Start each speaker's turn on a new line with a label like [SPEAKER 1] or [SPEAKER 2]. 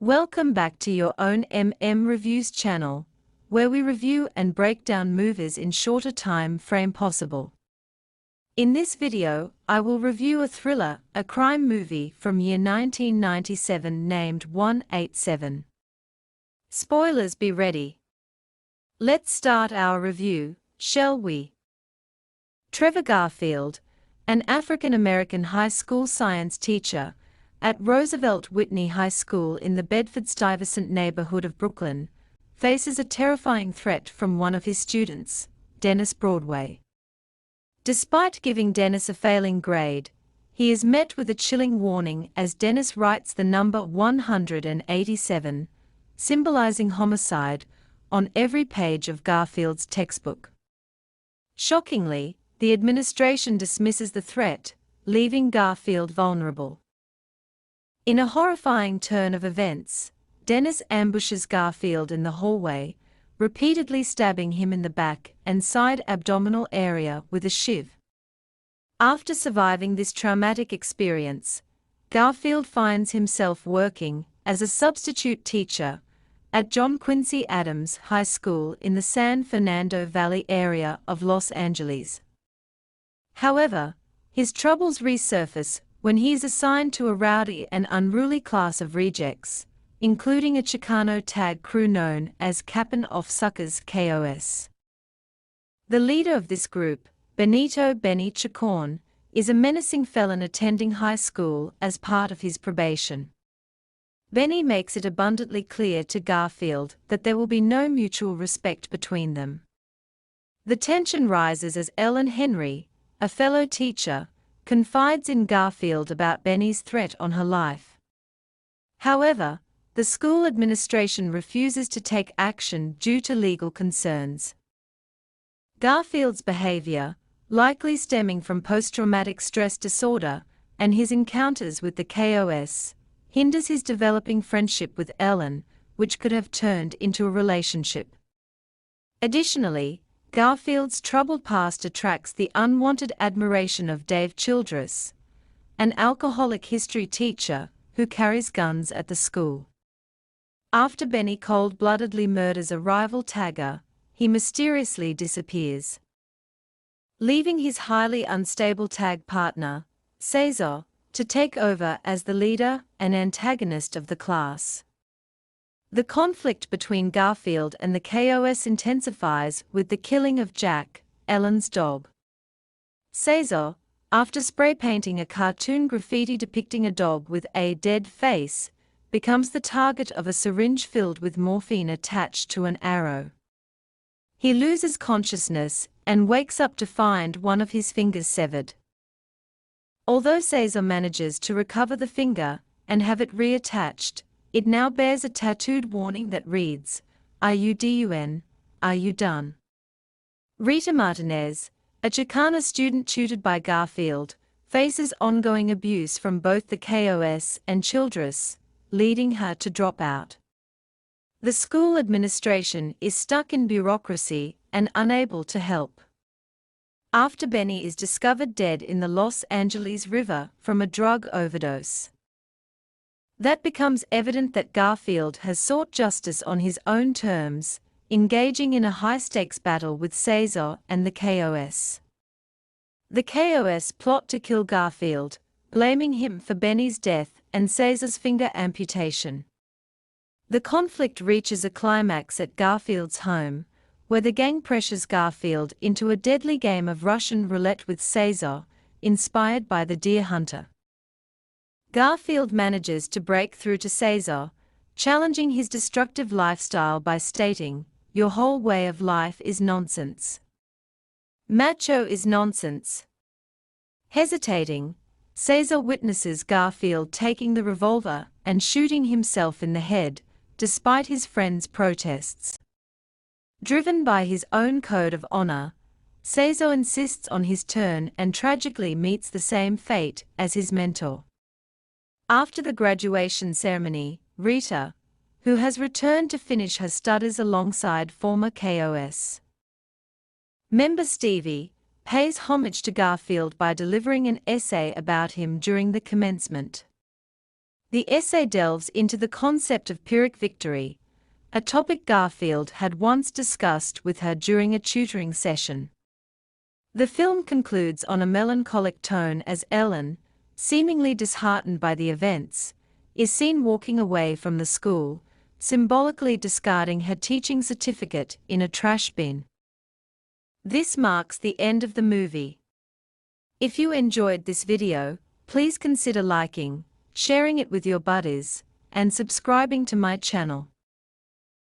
[SPEAKER 1] Welcome back to your own Reviews channel, where we review and break down movies in shorter time frame possible. In this video, I will review a thriller, a crime movie from year 1997 named 187. Spoilers be ready. Let's start our review, shall we? Trevor Garfield, an African-American high school science teacher, at Roosevelt Whitney High School in the Bedford-Stuyvesant neighborhood of Brooklyn, faces a terrifying threat from one of his students, Dennis Broadway. Despite giving Dennis a failing grade, he is met with a chilling warning as Dennis writes the number 187, symbolizing homicide, on every page of Garfield's textbook. Shockingly, the administration dismisses the threat, leaving Garfield vulnerable. In a horrifying turn of events, Dennis ambushes Garfield in the hallway, repeatedly stabbing him in the back and side abdominal area with a shiv. After surviving this traumatic experience, Garfield finds himself working as a substitute teacher at John Quincy Adams High School in the San Fernando Valley area of Los Angeles. However, his troubles resurface when he is assigned to a rowdy and unruly class of rejects, including a Chicano tag crew known as Cap'n of Suckers KOS. The leader of this group, Benito "Benny" Chacon, is a menacing felon attending high school as part of his probation. Benny makes it abundantly clear to Garfield that there will be no mutual respect between them. The tension rises as Ellen Henry, a fellow teacher, confides in Garfield about Benny's threat on her life. However, the school administration refuses to take action due to legal concerns. Garfield's behavior, likely stemming from post-traumatic stress disorder and his encounters with the KOS, hinders his developing friendship with Ellen, which could have turned into a relationship. Additionally, Garfield's troubled past attracts the unwanted admiration of Dave Childress, an alcoholic history teacher who carries guns at the school. After Benny cold-bloodedly murders a rival tagger, he mysteriously disappears, leaving his highly unstable tag partner, Cesar, to take over as the leader and antagonist of the class. The conflict between Garfield and the KOS intensifies with the killing of Jack, Ellen's dog. Cesar, after spray painting a cartoon graffiti depicting a dog with a dead face, becomes the target of a syringe filled with morphine attached to an arrow. He loses consciousness and wakes up to find one of his fingers severed. Although Cesar manages to recover the finger and have it reattached, it now bears a tattooed warning that reads, "Are you done? Are you done?" Rita Martinez, a Chicana student tutored by Garfield, faces ongoing abuse from both the KOS and Childress, leading her to drop out. The school administration is stuck in bureaucracy and unable to help. After Benny is discovered dead in the Los Angeles River from a drug overdose, that becomes evident that Garfield has sought justice on his own terms, engaging in a high-stakes battle with Cesar and the KOS. The KOS plot to kill Garfield, blaming him for Benny's death and Cesar's finger amputation. The conflict reaches a climax at Garfield's home, where the gang pressures Garfield into a deadly game of Russian roulette with Cesar, inspired by the Deer Hunter. Garfield manages to break through to Cesar, challenging his destructive lifestyle by stating, "Your whole way of life is nonsense. Macho is nonsense." Hesitating, Cesar witnesses Garfield taking the revolver and shooting himself in the head, despite his friend's protests. Driven by his own code of honor, Cesar insists on his turn and tragically meets the same fate as his mentor. After the graduation ceremony, Rita, who has returned to finish her studies alongside former KOS member Stevie, pays homage to Garfield by delivering an essay about him during the commencement. The essay delves into the concept of Pyrrhic victory, a topic Garfield had once discussed with her during a tutoring session. The film concludes on a melancholic tone as Ellen, seemingly disheartened by the events, is seen walking away from the school, symbolically discarding her teaching certificate in a trash bin. This marks the end of the movie. If you enjoyed this video, please consider liking, sharing it with your buddies, and subscribing to my channel.